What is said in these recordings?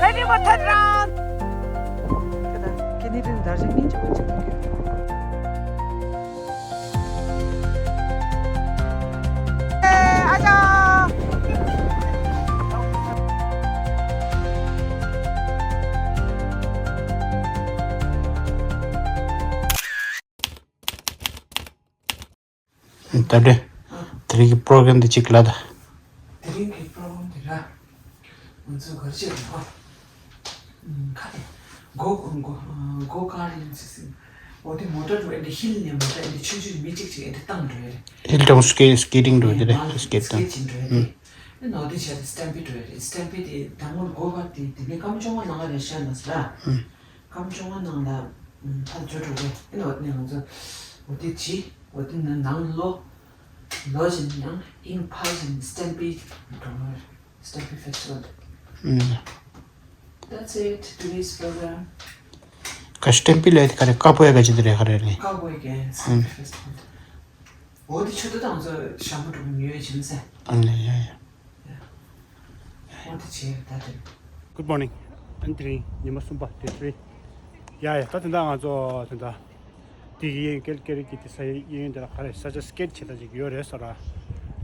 ready for third round. 걔네들은 날 좀 인정을 찍을게. 아자. तबले तेरी programme दी चिकला दा तेरी प्रोग्राम तेरा उनसे घर से खाते go karting system और मोटर जो है हिल ने मोटर है चीज़ म्यूजिक से है तंग रहे हिल टाउन स्केटिंग दो दे स्केटिंग ने नॉटी से स्टैम्पिड रहे स्टैम्पिड तंगों go बाती दिने कम चोंगा नागा रेशन नस्ला कम चोंगा नागा थाल जोड़ो है ने और ने हमसे वो ची वो नांग लो Lodging young in Python Stampede Stampede Festival. That's it. Today's program. Stampede ले करे कापोया का चित्र है रे Cowboy के Stampede Festival. वो तो छोटा था उनसे शाम को म्यूजिक चलने से. अन्य या. Want to cheer that. Good morning. Anthony, you must be back. या ताते दा जो तंदा 디 켈케리 기타사이 이엔들 하래 사자 스케치 다지 요레서라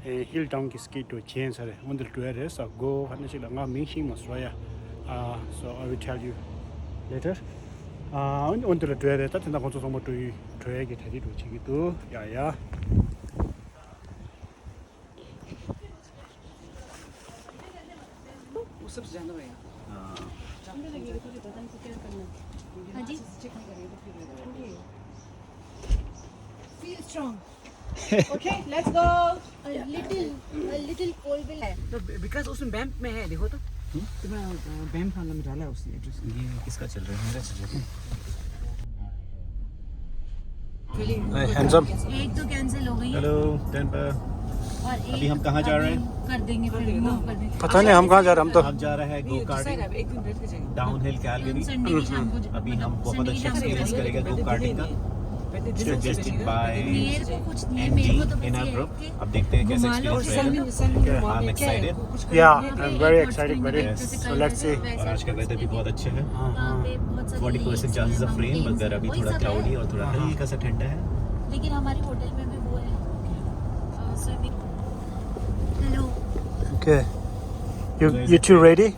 힐 다운 기 스케이트 체인사래 오늘 두에서 고 하는 시랑가 미싱 마스라야 so I will tell you later 오늘 두에서 따뜻한 건조 정보 또 저에게 대리로 지기도 야야 सब जाना है हाँ जी feel strong okay let's go a little cold will है तो because उसमें बैंप में है देखो तो तुम्हें बैंप खाना में डाला है उसने एड्रेस ये किसका चल रहा है मेरा चल रहा Hey, hands up. एक तो कैंसिल हो गई है हेलो टेम्पर और एक अभी हम कहाँ जा रहे हैं कर देंगे फिर मूव कर देंगे पता नहीं हम कहाँ जा रहे हम तो हम जा रहे हैं गो कार्टिंग एक दिन बैठ के जाएंगे डाउन हिल कैलगरी संडे की शाम को अभी हम बहुत अच्छा एक्सपीरियंस करेंगे गो कार्टिंग का suggested by मेरे को कुछ नहीं मेरे को तो in our बस group अब देखते हैं कैसे एक्सपीरियंस रहेगा I'm excited Yeah, I'm very excited buddy. So let's see. और आज का वेदर भी बहुत अच्छा है वहाँ पे बहुत सारी 40% चांसेस ऑफ रेन मगर अभी थोड़ा क्लाउडी और थोड़ा हल्का सा ठंडा है लेकिन हमारे होटल में भी वो है swimming hello Okay. You two ready?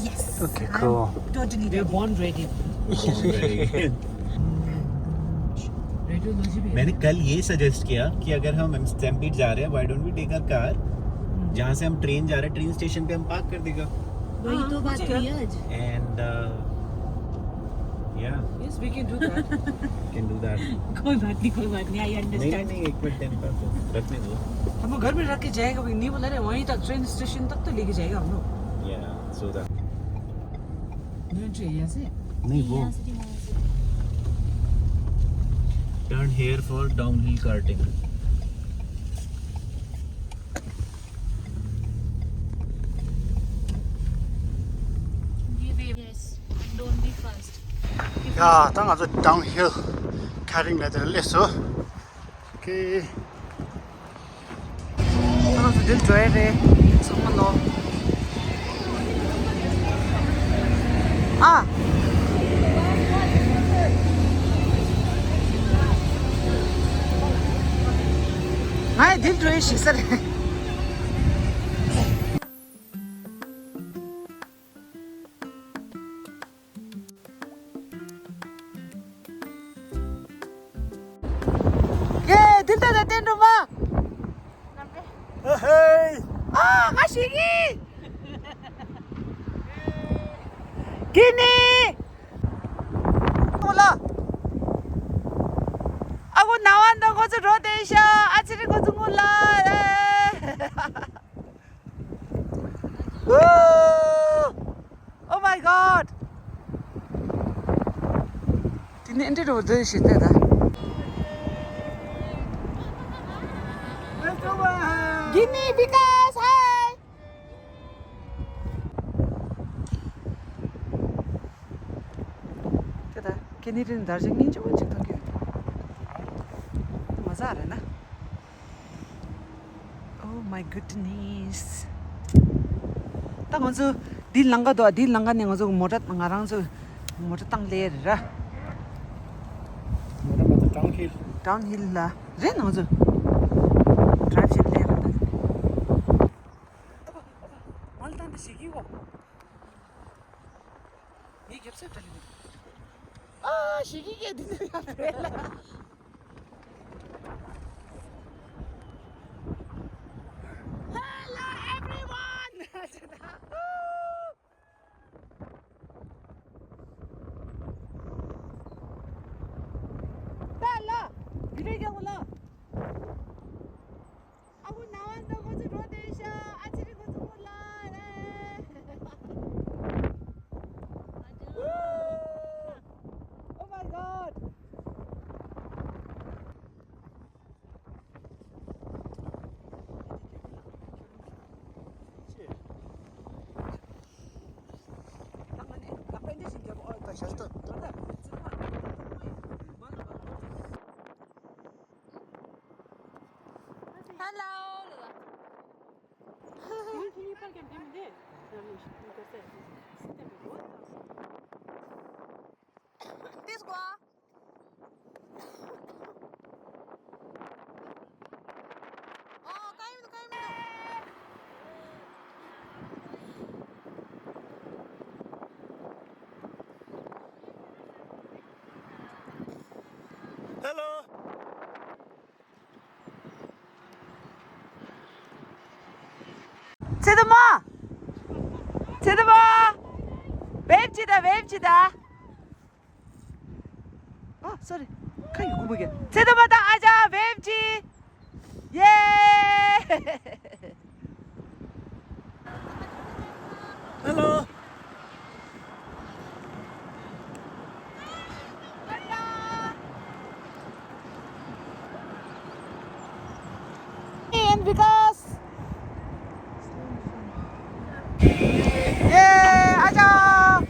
yes Okay, cool. totally they're born ready मैंने कल ये सजेस्ट किया कि अगर हम स्टैम्पीड जा रहे हैं why don't we take our car जहाँ से हम ट्रेन जा रहे हैं ट्रेन स्टेशन पे हम पार्क कर देगा वही तो बात हुई आज एंड या yes we can do that can do that कोई बात नहीं आई अंडरस्टैंड नहीं एक मिनट टेम्पर रखने दो हम घर में रख के जाएगा भाई नहीं बोला रे वहीं तक ट्रेन स्टेशन तक तो लेके जाएगा हम लोग या सो दैट नहीं चाहिए ऐसे नहीं वो turn here for downhill karting yes don't be fast 야, 땅 아주 downhill carrying leather lesson. Okay. 하나도 늘 줘야 돼 정말 너 아! 아이 늘 줘야 식사를 예! 들다 뗀 놈아! Hey. 아! 가시기! 기니! 몰라! 아고 나왔던 것을 로데이셔! 아치는 것을 몰라! 오 마이 갓! 디네 엔디로 드시 때다. Gini because hi. क्या 걔네들은 날 생긴 지 언제 그게 मजा आ रहा है ना Oh my goodness तब 딜 랑가도 딜 랑가네 가서 모자 나랑서 모자 땅 레라 뭐라 다운힐. 다운힐라 제 나서 드라이브 실 레라 말단데 시기고 이 겹쳐 달리고 아 시기게 되는 앞에라 달라 이래게 올라 아고 나왔다 거지 로데샤 아치리 거지 몰라 오 마이 갓 Hello. 제드마 웹지다 아 sorry 카이 구부게 제드마다 아자 웹지 예 Hello. and because 예 아자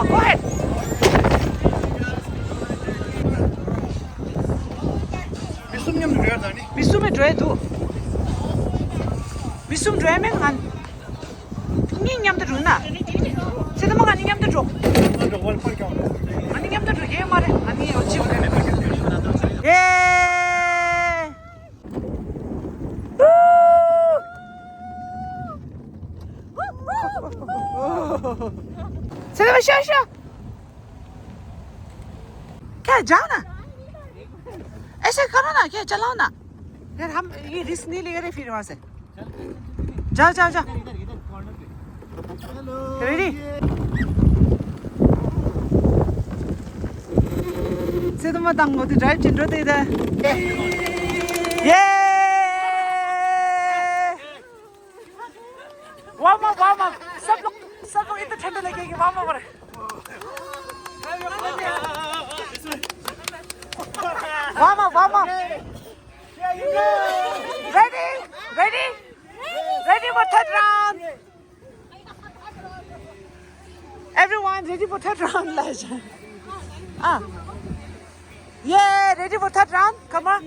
go ahead. 미숨냠 왜 하다니? 미숨에 줘도 미숨 줘면 한 닝냠도 주나 세드마가 닝냠도 줘 아니 냠도 줘얘 말해 아니 어찌 예 세드마 쉬어 क्या जाओ ना ऐसे करो ना क्या चलाओ ना यार हम ये रिस्क नहीं ले रहे फिर वहां से जाओ रेडी से तुम तंग होती ड्राइव चिन रहे थे इधर ये वार्म अप सब लोग इतना ठंडा लगेगी वार्म अप करे warm up ready for third round everyone ready for third round legend yeah ready for third round come on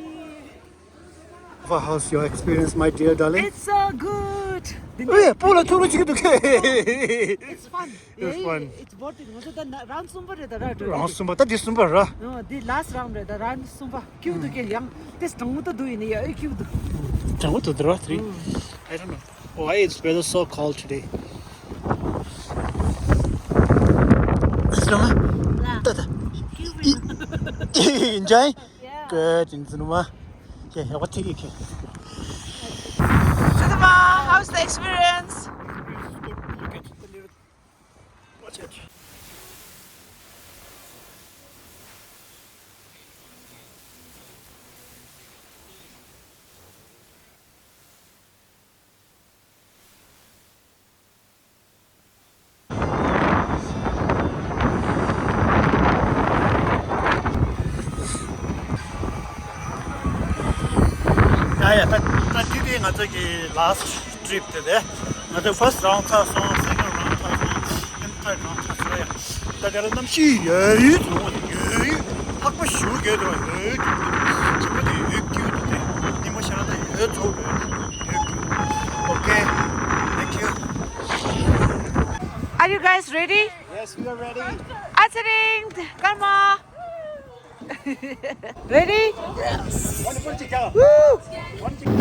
How's your experience, my dear darling? it's so good 왜 볼을 들어지기도 해. it's fun It's fun. it's worth it was the round sumber the right 라스마 다 디스마라. no the last round the round sumber cute ke yang this tongue to do in here cute 잘못 들어 3. I don't know. Why it's weather so cold today? 스마. 따다. Enjoy? yeah Good. 인스누마. Okay, what take it? Sidama, how's the experience? nga 저기 last trip today. The first round था so second round था and third round था so yeah. 다들 남시 예이 예이 학부 쉬게 들어 예이 저기 예기인데 이모션하다 예 좋아 okay thank you. Are you guys ready? Yes, we are ready. Answering, karma. Ready? One to go. Woo! One to go.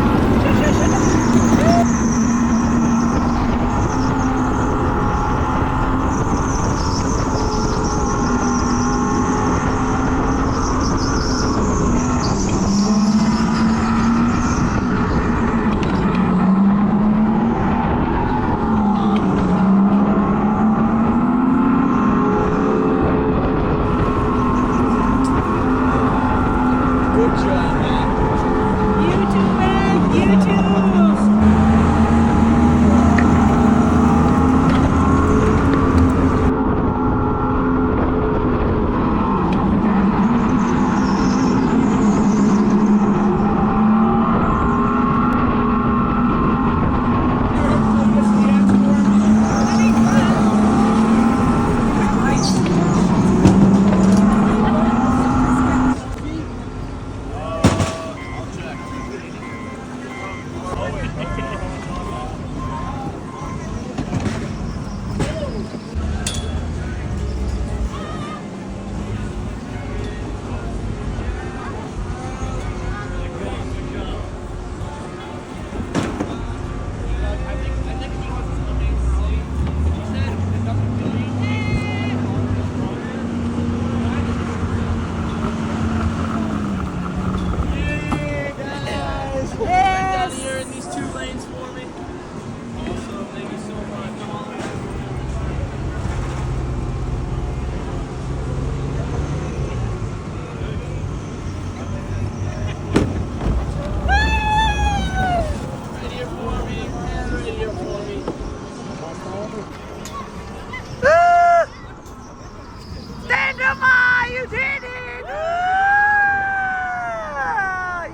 You did it! Woo!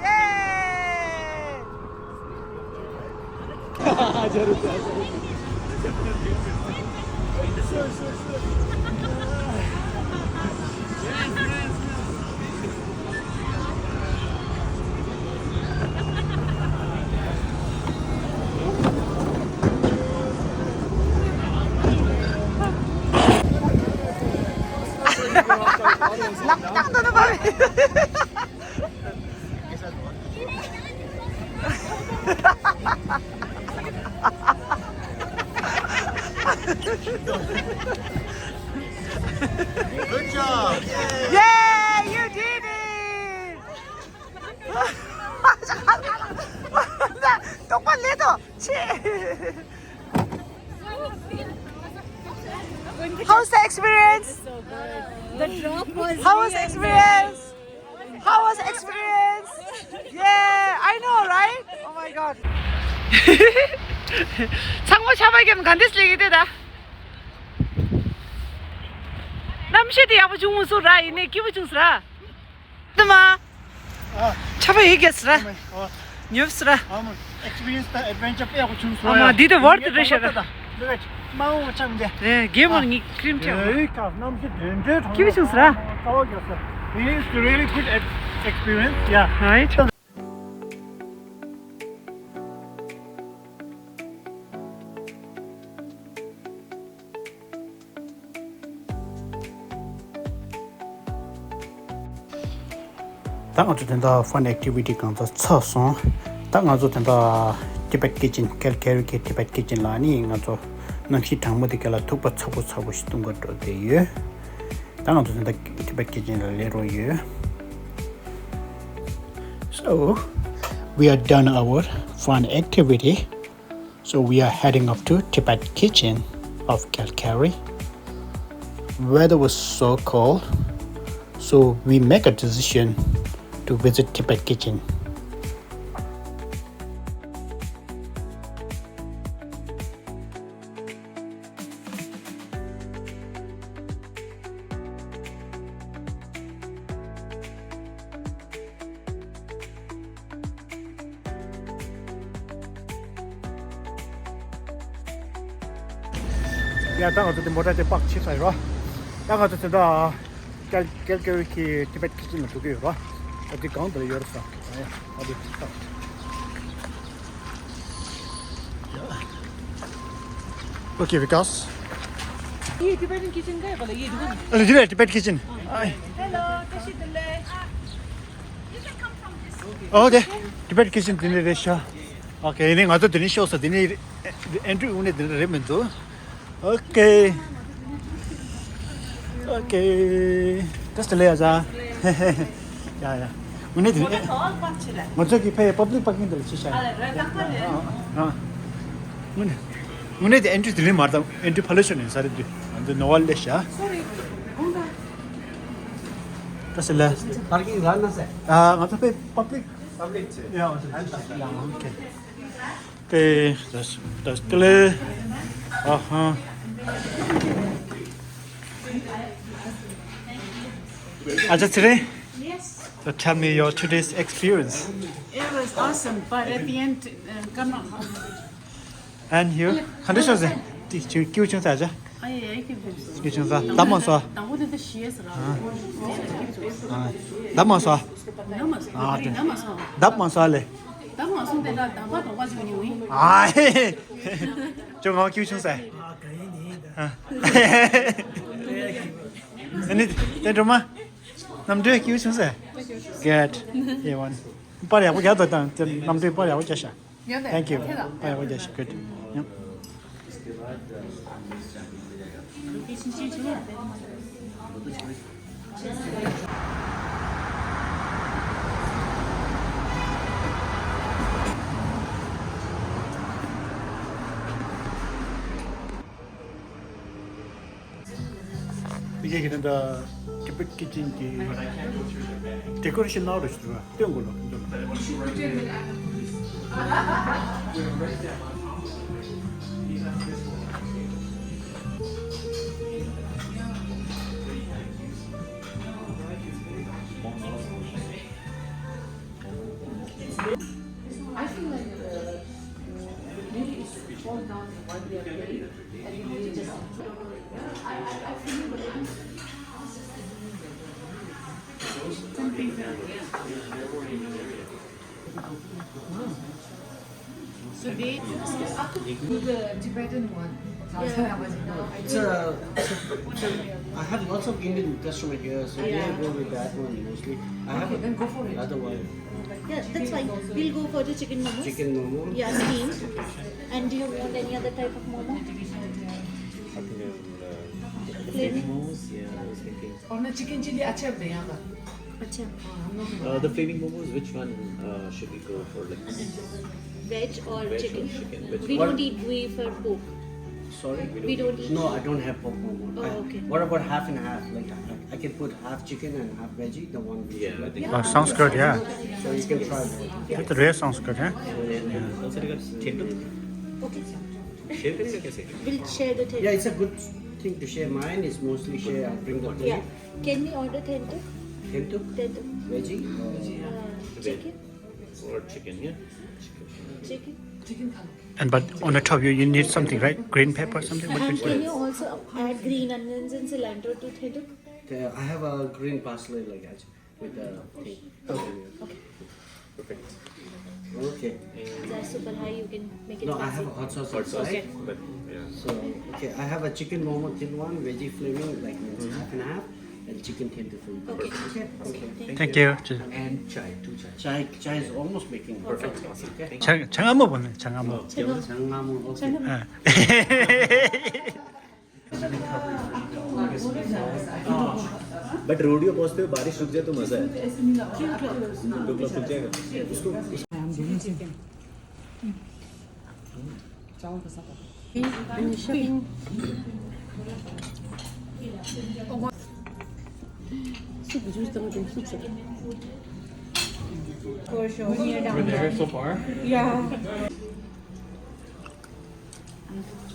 Yay! 낭낭도는 밤에 Good job. Yeah, you did it! 나 똑바로 내도 치! How's the experience? The drop was. How was the experience? How was the experience? Yeah, I know, right? Oh my god. 상모 샤바이게면 간데스 얘기되다. 남시디 아버 중무소라 이네 기부 중스라. 드마. 차바 얘기했으라. 뉴스라. I'm experienced the adventure 빼고 준 소야. 아마 니들 월드 러시아다. 마음 참 돼. 네, 게임은 이 크림 쳐. 여기가 너무 된대. 기분 좋으라. 싸워겼어. It's really good experience. Yeah. Right. Tang azu tenda fun activity kan ta cha song. Tang azu tenda Tibet kitchen Calgary ke Tibet kitchen la ni ngazo namshi thangmo de kala thukpa chabu shitung go do de ye. Tang azu tenda Tibet kitchen la le ro ye. So we are done our fun activity. So we are heading up to Tibet kitchen of Calgary. Weather was so cold, so we make a decision to visit Tibet kitchen. 야, 당 어쨌든 뭐라 때 빡치 사이로. 당 어쨌든 다 Calgary Tibet kitchen 두 개로. 어디 가운데 열었어. 어디 딱. Okay, because ये Tibetan kitchen का है बोला ये दुकान Hello, Tibet kitchen. Hello कैसी Delhi Okay, Tibet kitchen dinner resha. Okay, ini ngato dinner show sa dinner entry une dinner remendo. Okay. Okay. Just lay aja. Yeah. Une dinner. 먼저 기패 public parking 들 치샤. Une entry dinner 말다 entry pollution 사람들. 완전 노알 resha. Just lay. Parking run na sa. ngato pe public Yeah, okay. Okay, that's clear. Aja today? Yes, So tell me your today's experience. it was awesome, but at the end, come on. And you? Condition is Kyu chung sa aja? Ay, que ver. Kyu chung sa. Damon sa. Tahu dia sias lah. Damon sa. Namas. Namas. Damon sa le. Namas tu dah dapat bawa sini ni. Ai. Chung ho Kyu chung sa. Ini tên rumah. Năm đứa Kyu chung sa. Good. Yeah, one. Ba ya ko ga da dan. Năm đứa ba ya ko cha sha. Thank you. Ba ya ko cha sha. Good. Yep. 이게 그런다 Tibet kitchen 기 데코레이션 나오고 있어. 어떤 걸로? I feel like maybe it's fall down while we are playing and we really just I feel like So they the Tibetan one. It's I have lots of Indian customer here, so they go with that one mostly. I have then go for it. another one, Yeah, that's fine. We'll go for the chicken momos. chicken momo. Yeah, steamed. And do you want any other type of momo? Flavor? Momos, yeah, I was thinking. और ना chicken chilli अच्छा है यहाँ का Acha. The flaming momos, which one should we go for? Like Veg or veg chicken? or chicken? Veg. We don't eat beef or pork. Sorry? We don't eat. No, I don't have pork momo. Oh, okay. What about half and half? Like I can put half chicken and half veggie, the one. Yeah, I think. Oh, sounds good, yeah. So you can try both. That really sounds good, yeah. Also, you got chendol. Okay. Share करेगा कैसे? We'll share the Yeah, tent. it's a good thing to share. Mine is mostly share. I bring the Yeah. Can we order tent? Hento, Tent. veggie. Chicken? Or chicken, yeah. Chicken? Chicken खा लो And but on the top you need something, right? Green pepper, something. What And you can you also add green onions and cilantro to tent? I have a green parsley like that with the thing. Okay. Perfect. Okay. That's super high. You can make it No, I fancy. have a hot sauce Hot sauce. outside. But yeah. So, okay, I have a chicken momo thin one, veggie flaming, like means half and half, and chicken thin for you. Okay. Okay. Thank you. And chai, 2 chai. Chai is almost making perfect. Awesome. Okay. 장아모 보네. 장아모. Changamu, okay. But rodeo पहुंचते हुए बारिश रुक जाए तो मजा है 2 o'clock रुक जाएगा उसको चावल का साथ For sure. Near down. so far? Yeah.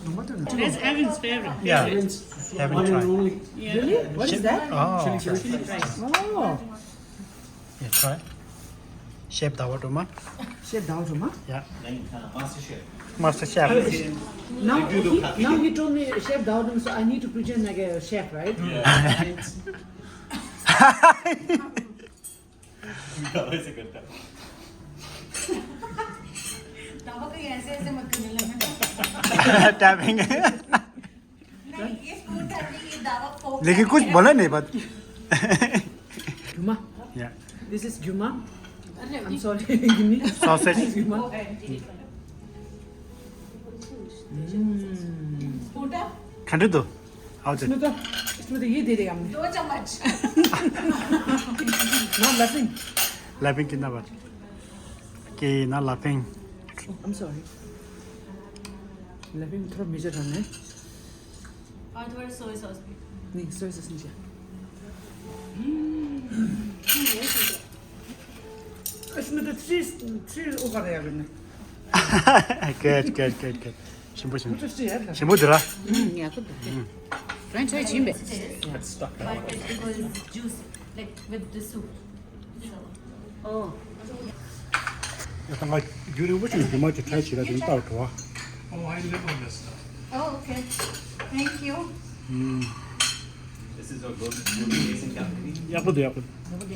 That's Evan's favorite. Yeah. Haven't One and tried. only. Really? What is that? Oh. Chili fries. Oh, Yeah, try. Chef Dawaduma. chef दाल जुमा Yeah. नहीं हाँ master chef Master Chef. Now he told me Chef Dowden, so I need to pretend like a chef, right? Tapping. लेकिन कुछ बोला नहीं बात. Juma. Yeah. This is Juma. I'm sorry. Give me. Sausage. Juma. Can do. How's it? इसमें तो ये दे देगा हमने. 2 चम्मच. Not laughing. Laughing कितना बात? कि not laughing. Oh, I'm sorry. Laughing थोड़ा मेजर करना है. और थोड़ा सोया सॉस भी. नहीं, soy sauce नहीं चाहिए. इसमें तो three ऊपर है आपने. Good. 신부. Interesting है. 신부 들어. Yeah, good. French fry chimbe. Let's stop. But because it's juicy, like with the soup. So. Oh. 약간 가 유리 무슨 좀 맞지 타이치라 좀 따로 좋아. Oh, okay. Thank you. This is our go-to place in Calgary. 야구도.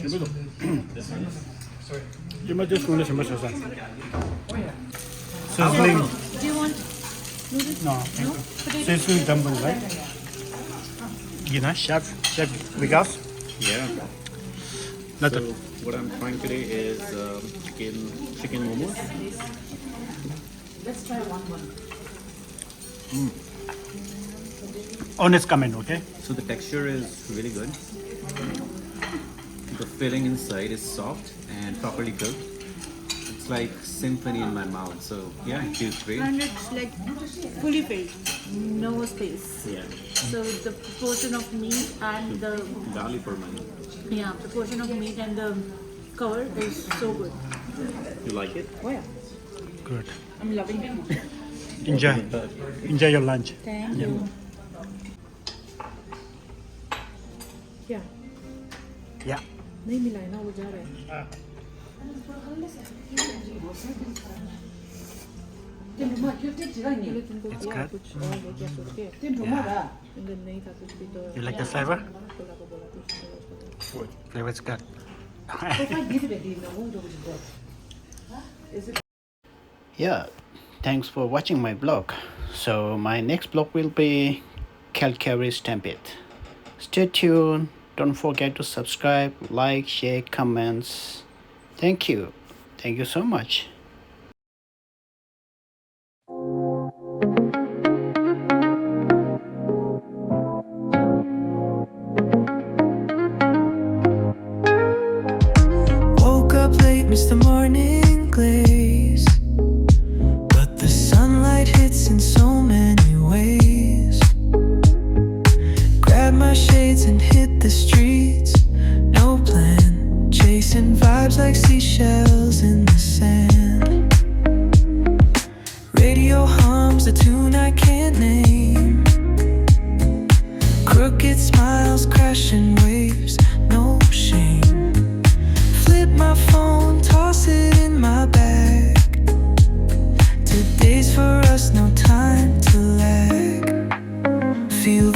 신부도. 이마 just want to mash that. Sizzling. Do you want noodles? No. Sizzling dumpling, right? You know, chef Vigas. Yeah. Not So what I'm trying today is chicken momos. Let's try one. honest comment, okay? So the texture is really good. The filling inside is soft and properly cooked. It's like symphony in my mouth. So yeah, it feels great. And it's like fully filled, no space. Yeah, So the proportion of meat and the value for money. the portion of meat and the cover is so good. You like it? Oh yeah, Good. I'm loving it. Enjoy your lunch. Thank you. Yeah, Yeah. नहीं मिला है ना वो जा रहा है. तीन रुमाल क्यों तीन चिरा नहीं? It's good. कुछ और वो क्या सोच के? तीन रुमाल आ? इधर नहीं था कुछ भी तो. You like the flavor? Flavor is good. If I give it a deal, I won't do it good. Is it? Yeah, thanks for watching my vlog. So my next vlog will be Calgary Stampede. Stay tuned. Don't forget to subscribe, like, share, comments. Thank you. Thank you so much. Woke up late, missed the morning glaze, but the sunlight hits in so many ways. Grab my shades and hit the streets, no plan, chasing vibes like seashells in the sand. Radio hums a tune I can't name, crooked smiles crashing waves, no shame. Flip my phone, toss it in my bag. Today's for us, no time to lag. Feel